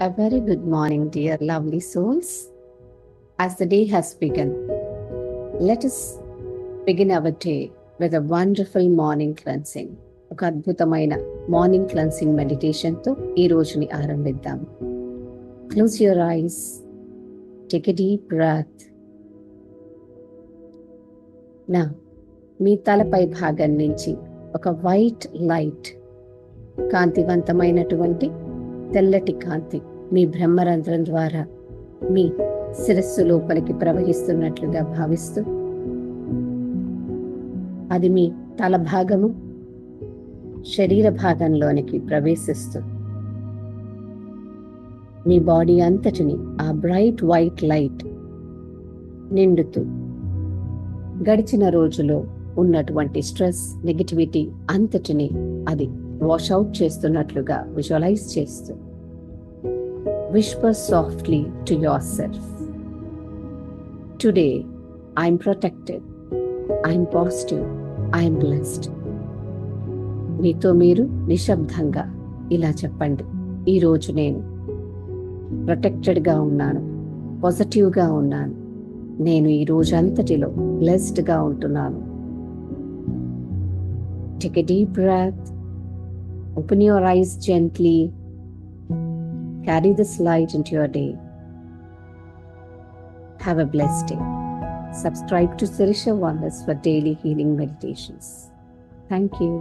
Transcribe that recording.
A very good morning, dear lovely souls. As the day has begun, let us begin our day with a wonderful morning cleansing. ఒక అద్భుతమైన morning cleansing మెడిటేషన్తో ఈ రోజుని ఆరంభిద్దాం. Close your eyes, take a deep breath. నా మీ తలపై భాగం నుంచి ఒక వైట్ లైట్, కాంతివంతమైనటువంటి తెల్లటి కాంతి మీ బ్రహ్మరంధ్రం ద్వారా మీ శిరస్సు లోపలికి ప్రవహిస్తున్నట్లుగా భావిస్తూ, అది మీ తల భాగము శరీర భాగంలోనికి ప్రవేశిస్తూ మీ బాడీ అంతటిని ఆ బ్రైట్ వైట్ లైట్ నిండుతూ గడిచిన రోజులో ఉన్నటువంటి స్ట్రెస్, నెగటివిటీ అంతటిని అది వాషౌట్ చేస్తున్నట్లుగా విజువలైజ్ చేస్తూ whisper softly to yourself, today I am protected, I am positive, I am blessed. మీతో మీరు నిశ్శబ్దంగా ఇలా చెప్పండి, ఈరోజు నేను ప్రొటెక్టెడ్గా ఉన్నాను, పాజిటివ్గా ఉన్నాను, నేను ఈ రోజు అంతటిలో బ్లెస్డ్గా ఉంటున్నాను. Take a deep breath, open your eyes gently, carry this light into your day. Have a blessed day. Subscribe to Sirisha Wonders for daily healing meditations. Thank you.